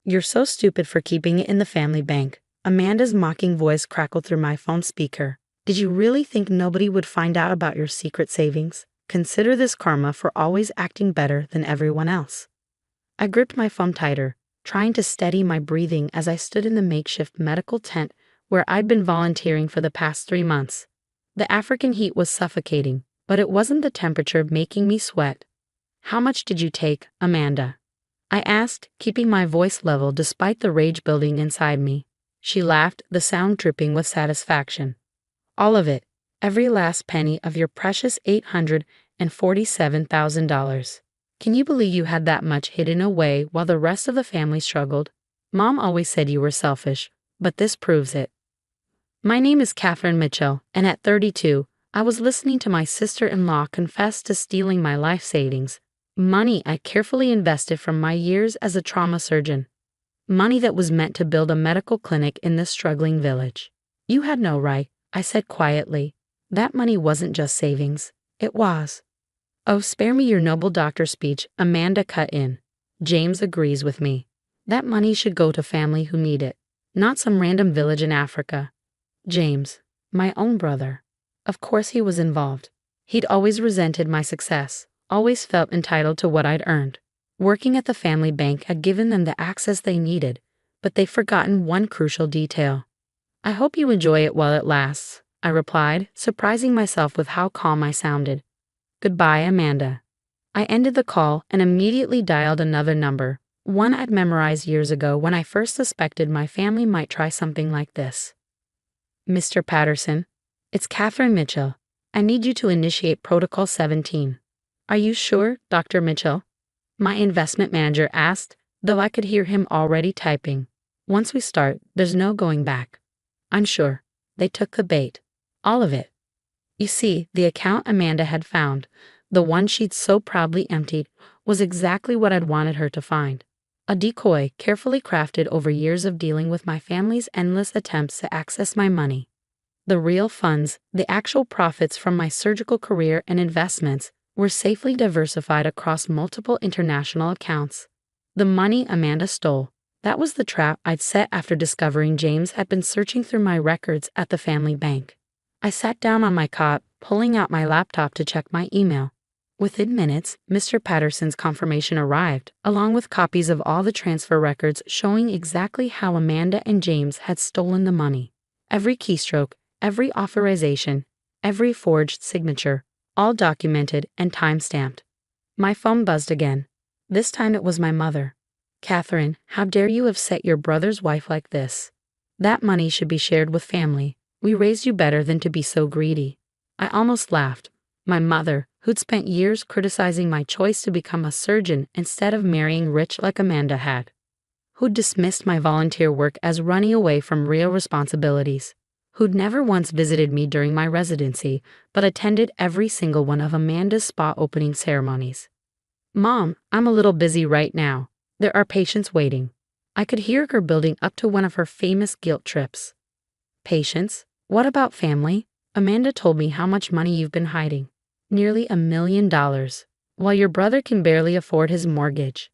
You're so stupid for keeping it in the family bank. Amanda's mocking voice crackled through my phone speaker. Did you really think nobody would find out about your secret savings? Consider this karma for always acting better than everyone else. I gripped my phone tighter, trying to steady my breathing as I stood in the makeshift medical tent where I'd been volunteering for the past 3 months. The African heat was suffocating, but it wasn't the temperature making me sweat. How much did you take, Amanda? I asked, keeping my voice level despite the rage building inside me. She laughed, the sound dripping with satisfaction. All of it, every last penny of your precious $847,000. Can you believe you had that much hidden away while the rest of the family struggled? Mom always said you were selfish, but this proves it. My name is Catherine Mitchell, and at 32, I was listening to my sister-in-law confess to stealing my life savings, money I carefully invested from my years as a trauma surgeon. Money that was meant to build a medical clinic in this struggling village. You had no right, I said quietly. That money wasn't just savings. It was. Oh, spare me your noble doctor speech, Amanda cut in. James agrees with me. That money should go to family who need it, not some random village in Africa. James, my own brother. Of course he was involved. He'd always resented my success, always felt entitled to what I'd earned. Working at the family bank had given them the access they needed, but they'd forgotten one crucial detail. I hope you enjoy it while it lasts, I replied, surprising myself with how calm I sounded. Goodbye, Amanda. I ended the call and immediately dialed another number, one I'd memorized years ago when I first suspected my family might try something like this. Mr. Patterson, it's Catherine Mitchell. I need you to initiate Protocol 17. Are you sure, Dr. Mitchell? My investment manager asked, though I could hear him already typing. Once we start, there's no going back. I'm sure. They took the bait. All of it. You see, the account Amanda had found, the one she'd so proudly emptied, was exactly what I'd wanted her to find. A decoy carefully crafted over years of dealing with my family's endless attempts to access my money. The real funds, the actual profits from my surgical career and investments, were safely diversified across multiple international accounts. The money Amanda stole, that was the trap I'd set after discovering James had been searching through my records at the family bank. I sat down on my cot, pulling out my laptop to check my email. Within minutes, Mr. Patterson's confirmation arrived, along with copies of all the transfer records showing exactly how Amanda and James had stolen the money. Every keystroke, every authorization, every forged signature, all documented and time-stamped. My phone buzzed again. This time it was my mother. Catherine, how dare you have set your brother's wife like this? That money should be shared with family. We raised you better than to be so greedy. I almost laughed. My mother, who'd spent years criticizing my choice to become a surgeon instead of marrying rich like Amanda had. Who'd dismissed my volunteer work as running away from real responsibilities. Who'd never once visited me during my residency, but attended every single one of Amanda's spa opening ceremonies. Mom, I'm a little busy right now. There are patients waiting. I could hear her building up to one of her famous guilt trips. Patients? What about family? Amanda told me how much money you've been hiding. Nearly $1 million, while your brother can barely afford his mortgage.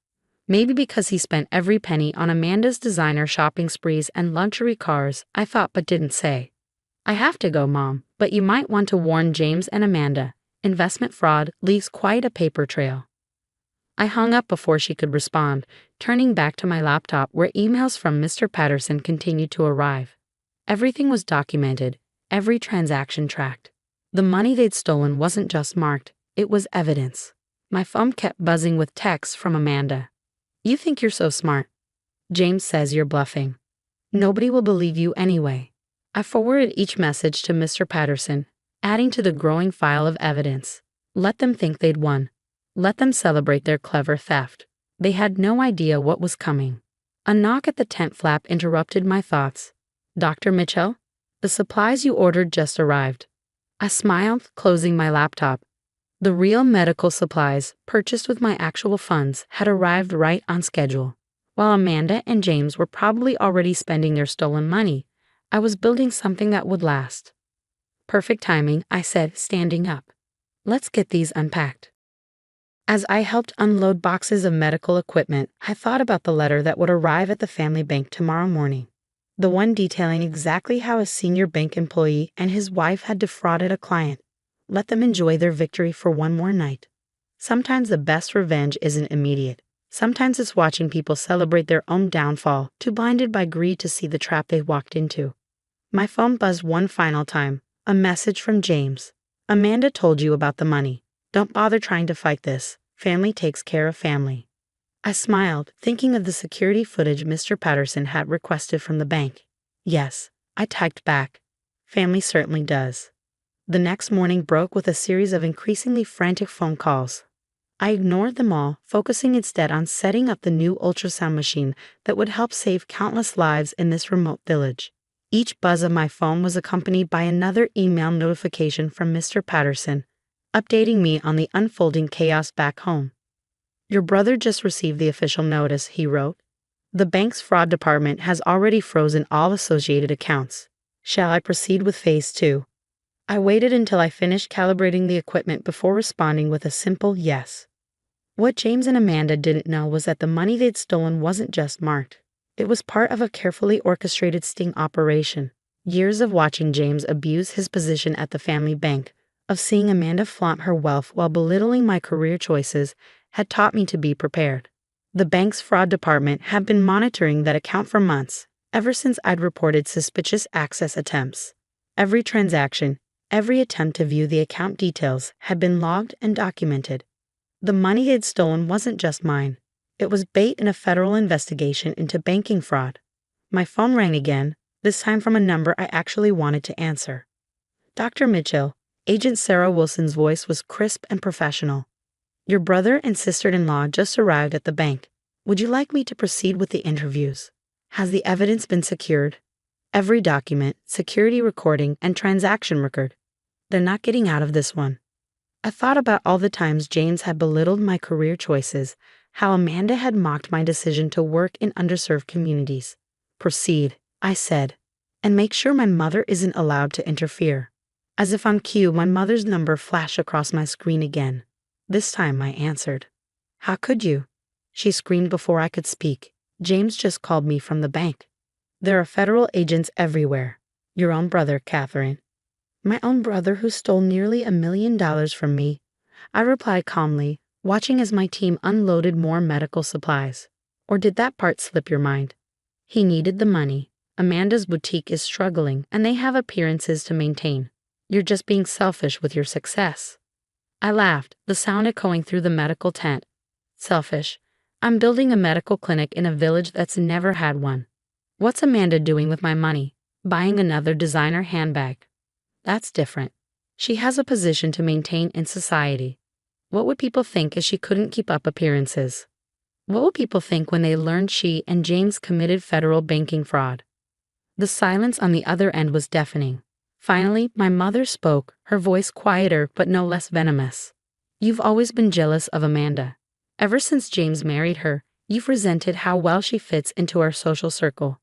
Maybe because he spent every penny on Amanda's designer shopping sprees and luxury cars, I thought but didn't say. I have to go, Mom, but you might want to warn James and Amanda. Investment fraud leaves quite a paper trail. I hung up before she could respond, turning back to my laptop where emails from Mr. Patterson continued to arrive. Everything was documented, every transaction tracked. The money they'd stolen wasn't just marked, it was evidence. My phone kept buzzing with texts from Amanda. You think you're so smart. James says you're bluffing. Nobody will believe you anyway. I forwarded each message to Mr. Patterson, adding to the growing file of evidence. Let them think they'd won. Let them celebrate their clever theft. They had no idea what was coming. A knock at the tent flap interrupted my thoughts. Dr. Mitchell, the supplies you ordered just arrived. I smiled, closing my laptop. The real medical supplies, purchased with my actual funds, had arrived right on schedule. While Amanda and James were probably already spending their stolen money, I was building something that would last. Perfect timing, I said, standing up. Let's get these unpacked. As I helped unload boxes of medical equipment, I thought about the letter that would arrive at the family bank tomorrow morning. The one detailing exactly how a senior bank employee and his wife had defrauded a client. Let them enjoy their victory for one more night. Sometimes the best revenge isn't immediate. Sometimes it's watching people celebrate their own downfall, too blinded by greed to see the trap they walked into. My phone buzzed one final time. A message from James. Amanda told you about the money. Don't bother trying to fight this. Family takes care of family. I smiled, thinking of the security footage Mr. Patterson had requested from the bank. Yes, I typed back. Family certainly does. The next morning broke with a series of increasingly frantic phone calls. I ignored them all, focusing instead on setting up the new ultrasound machine that would help save countless lives in this remote village. Each buzz of my phone was accompanied by another email notification from Mr. Patterson, updating me on the unfolding chaos back home. Your brother just received the official notice, he wrote. The bank's fraud department has already frozen all associated accounts. Shall I proceed with phase 2? I waited until I finished calibrating the equipment before responding with a simple yes. What James and Amanda didn't know was that the money they'd stolen wasn't just marked. It was part of a carefully orchestrated sting operation. Years of watching James abuse his position at the family bank, of seeing Amanda flaunt her wealth while belittling my career choices, had taught me to be prepared. The bank's fraud department had been monitoring that account for months, ever since I'd reported suspicious access attempts. Every transaction, every attempt to view the account details had been logged and documented. The money they'd stolen wasn't just mine. It was bait in a federal investigation into banking fraud. My phone rang again, this time from a number I actually wanted to answer. Dr. Mitchell, Agent Sarah Wilson's voice was crisp and professional. Your brother and sister-in-law just arrived at the bank. Would you like me to proceed with the interviews? Has the evidence been secured? Every document, security recording, and transaction record. They're not getting out of this one. I thought about all the times James had belittled my career choices, how Amanda had mocked my decision to work in underserved communities. Proceed, I said, and make sure my mother isn't allowed to interfere. As if on cue, my mother's number flashed across my screen again. This time I answered. How could you? She screamed before I could speak. James just called me from the bank. There are federal agents everywhere. Your own brother, Catherine. My own brother who stole nearly $1 million from me. I replied calmly, watching as my team unloaded more medical supplies. Or did that part slip your mind? He needed the money. Amanda's boutique is struggling, and they have appearances to maintain. You're just being selfish with your success. I laughed, the sound echoing through the medical tent. Selfish. I'm building a medical clinic in a village that's never had one. What's Amanda doing with my money? Buying another designer handbag. That's different. She has a position to maintain in society. What would people think if she couldn't keep up appearances? What would people think when they learned she and James committed federal banking fraud? The silence on the other end was deafening. Finally, my mother spoke, her voice quieter but no less venomous. You've always been jealous of Amanda. Ever since James married her, you've resented how well she fits into our social circle.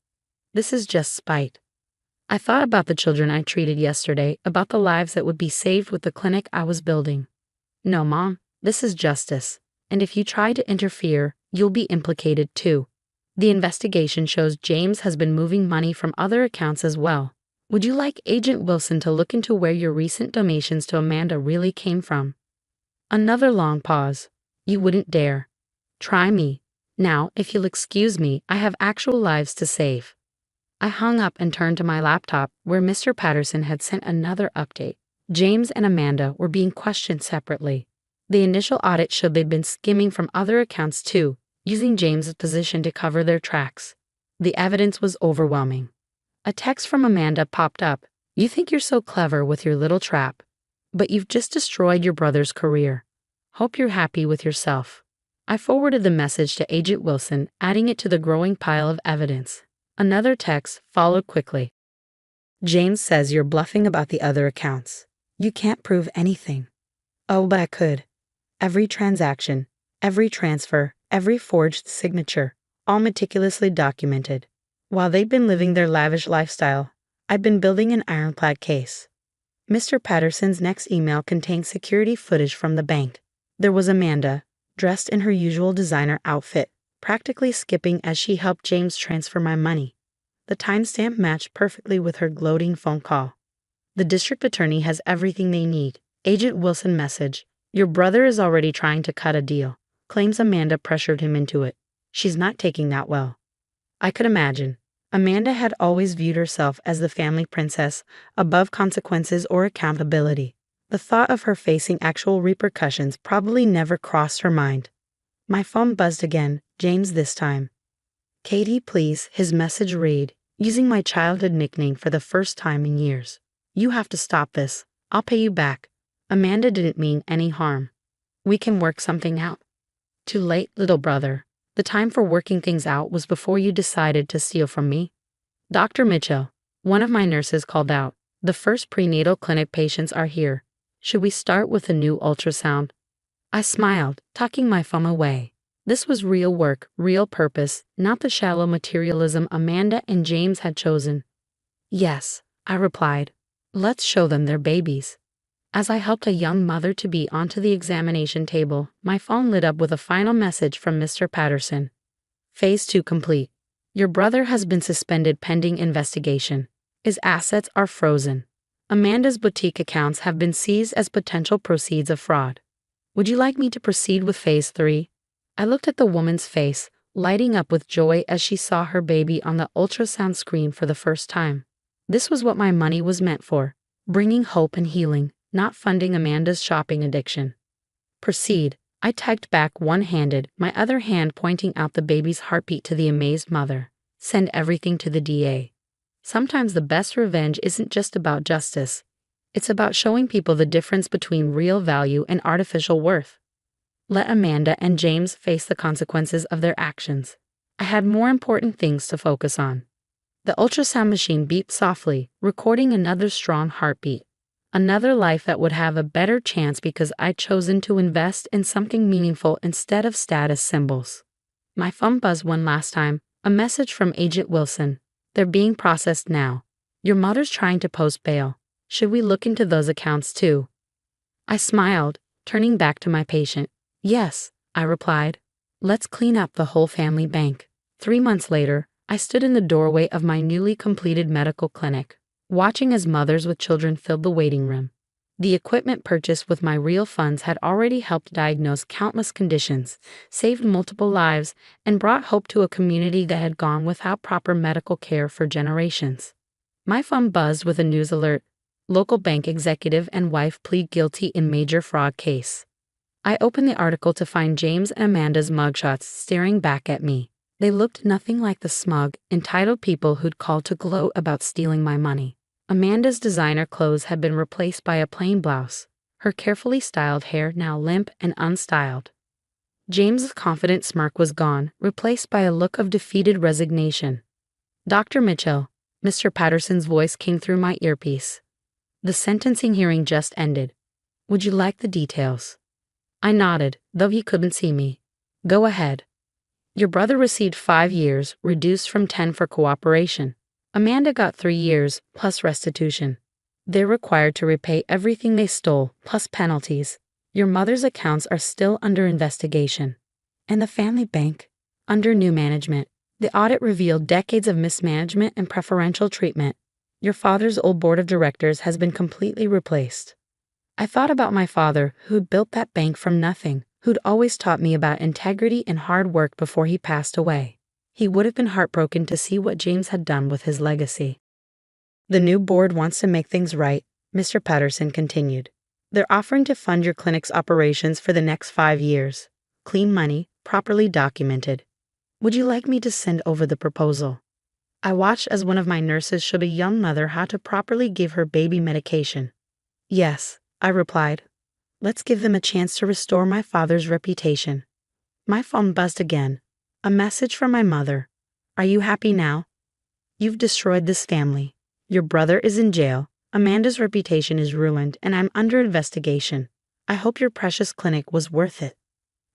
This is just spite. I thought about the children I treated yesterday, about the lives that would be saved with the clinic I was building. No, Mom, this is justice. And if you try to interfere, you'll be implicated too. The investigation shows James has been moving money from other accounts as well. Would you like Agent Wilson to look into where your recent donations to Amanda really came from? Another long pause. You wouldn't dare. Try me. Now, if you'll excuse me, I have actual lives to save. I hung up and turned to my laptop, where Mr. Patterson had sent another update. James and Amanda were being questioned separately. The initial audit showed they'd been skimming from other accounts too, using James's position to cover their tracks. The evidence was overwhelming. A text from Amanda popped up. You think you're so clever with your little trap, but you've just destroyed your brother's career. Hope you're happy with yourself. I forwarded the message to Agent Wilson, adding it to the growing pile of evidence. Another text followed quickly. James says you're bluffing about the other accounts. You can't prove anything. Oh, but I could. Every transaction, every transfer, every forged signature, all meticulously documented. While they'd been living their lavish lifestyle, I'd been building an ironclad case. Mr. Patterson's next email contained security footage from the bank. There was Amanda, dressed in her usual designer outfit, practically skipping as she helped James transfer my money. The timestamp matched perfectly with her gloating phone call. The district attorney has everything they need. Agent Wilson message. Your brother is already trying to cut a deal. Claims Amanda pressured him into it. She's not taking that well. I could imagine. Amanda had always viewed herself as the family princess, above consequences or accountability. The thought of her facing actual repercussions probably never crossed her mind. My phone buzzed again, James this time. Katie, please, his message read, using my childhood nickname for the first time in years. You have to stop this. I'll pay you back. Amanda didn't mean any harm. We can work something out. Too late, little brother. The time for working things out was before you decided to steal from me. Dr. Mitchell, one of my nurses called out. The first prenatal clinic patients are here. Should we start with a new ultrasound? I smiled, tucking my phone away. This was real work, real purpose, not the shallow materialism Amanda and James had chosen. Yes, I replied. Let's show them their babies. As I helped a young mother-to-be onto the examination table, my phone lit up with a final message from Mr. Patterson. Phase 2 complete. Your brother has been suspended pending investigation. His assets are frozen. Amanda's boutique accounts have been seized as potential proceeds of fraud. Would you like me to proceed with Phase 3? I looked at the woman's face, lighting up with joy as she saw her baby on the ultrasound screen for the first time. This was what my money was meant for, bringing hope and healing, not funding Amanda's shopping addiction. Proceed, I typed back one-handed, my other hand pointing out the baby's heartbeat to the amazed mother. Send everything to the DA. Sometimes the best revenge isn't just about justice. It's about showing people the difference between real value and artificial worth. Let Amanda and James face the consequences of their actions. I had more important things to focus on. The ultrasound machine beeped softly, recording another strong heartbeat. Another life that would have a better chance because I'd chosen to invest in something meaningful instead of status symbols. My phone buzzed one last time, a message from Agent Wilson. They're being processed now. Your mother's trying to post bail. Should we look into those accounts too? I smiled, turning back to my patient. Yes, I replied. Let's clean up the whole family bank. 3 months later, I stood in the doorway of my newly completed medical clinic, watching as mothers with children filled the waiting room. The equipment purchased with my real funds had already helped diagnose countless conditions, saved multiple lives, and brought hope to a community that had gone without proper medical care for generations. My phone buzzed with a news alert. Local bank executive and wife plead guilty in major fraud case. I opened the article to find James and Amanda's mugshots staring back at me. They looked nothing like the smug, entitled people who'd called to gloat about stealing my money. Amanda's designer clothes had been replaced by a plain blouse, her carefully styled hair now limp and unstyled. James's confident smirk was gone, replaced by a look of defeated resignation. Dr. Mitchell, Mr. Patterson's voice came through my earpiece. The sentencing hearing just ended. Would you like the details? I nodded, though he couldn't see me. Go ahead. Your brother received 5 years, reduced from 10 for cooperation. Amanda got 3 years, plus restitution. They're required to repay everything they stole, plus penalties. Your mother's accounts are still under investigation. And the family bank? Under new management. The audit revealed decades of mismanagement and preferential treatment. Your father's old board of directors has been completely replaced. I thought about my father, who'd built that bank from nothing, who'd always taught me about integrity and hard work before he passed away. He would have been heartbroken to see what James had done with his legacy. The new board wants to make things right, Mr. Patterson continued. They're offering to fund your clinic's operations for the next 5 years. Clean money, properly documented. Would you like me to send over the proposal? I watched as one of my nurses showed a young mother how to properly give her baby medication. Yes, I replied. Let's give them a chance to restore my father's reputation. My phone buzzed again. A message from my mother. Are you happy now? You've destroyed this family. Your brother is in jail. Amanda's reputation is ruined, and I'm under investigation. I hope your precious clinic was worth it.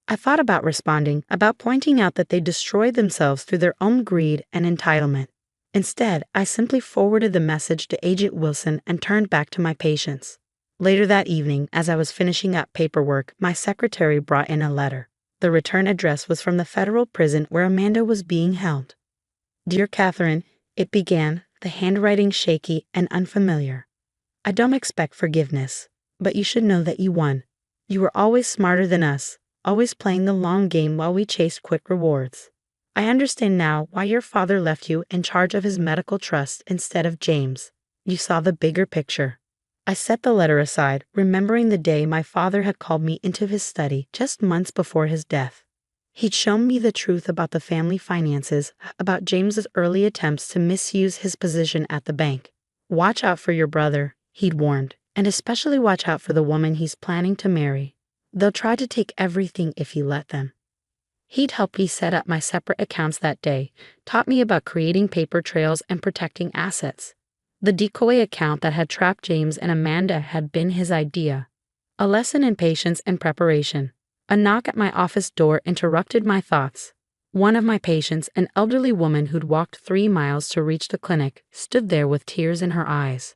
I thought about responding, about pointing out that they destroyed themselves through their own greed and entitlement. Instead, I simply forwarded the message to Agent Wilson and turned back to my patients. Later that evening, as I was finishing up paperwork, my secretary brought in a letter. The return address was from the federal prison where Amanda was being held. Dear Catherine, it began, the handwriting shaky and unfamiliar. I don't expect forgiveness, but you should know that you won. You were always smarter than us, always playing the long game while we chased quick rewards. I understand now why your father left you in charge of his medical trust instead of James. You saw the bigger picture. I set the letter aside, remembering the day my father had called me into his study just months before his death. He'd shown me the truth about the family finances, about James's early attempts to misuse his position at the bank. Watch out for your brother, he'd warned, and especially watch out for the woman he's planning to marry. They'll try to take everything if you let them. He'd helped me set up my separate accounts that day, taught me about creating paper trails and protecting assets. The decoy account that had trapped James and Amanda had been his idea. A lesson in patience and preparation. A knock at my office door interrupted my thoughts. One of my patients, an elderly woman who'd walked 3 miles to reach the clinic, stood there with tears in her eyes.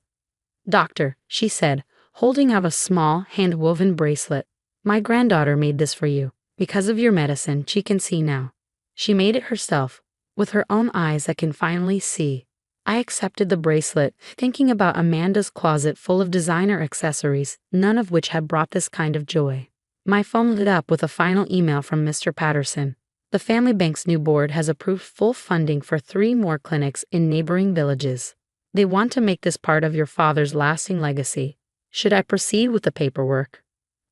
Doctor, she said, holding out a small, hand-woven bracelet. My granddaughter made this for you. Because of your medicine, she can see now. She made it herself, with her own eyes that can finally see. I accepted the bracelet, thinking about Amanda's closet full of designer accessories, none of which had brought this kind of joy. My phone lit up with a final email from Mr. Patterson. The family bank's new board has approved full funding for 3 more clinics in neighboring villages. They want to make this part of your father's lasting legacy. Should I proceed with the paperwork?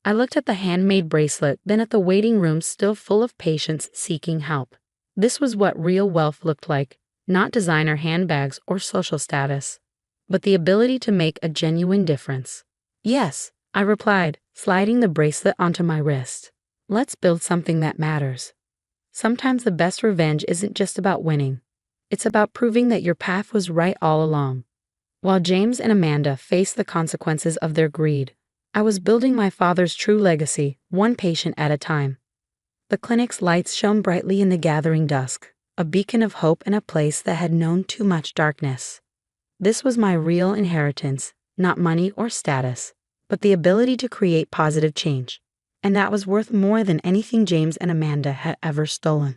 I looked at the handmade bracelet, then at the waiting room still full of patients seeking help. This was what real wealth looked like, not designer handbags or social status, but the ability to make a genuine difference. Yes, I replied, sliding the bracelet onto my wrist. Let's build something that matters. Sometimes the best revenge isn't just about winning. It's about proving that your path was right all along. While James and Amanda faced the consequences of their greed, I was building my father's true legacy, one patient at a time. The clinic's lights shone brightly in the gathering dusk, a beacon of hope in a place that had known too much darkness. This was my real inheritance, not money or status, but the ability to create positive change. And that was worth more than anything James and Amanda had ever stolen.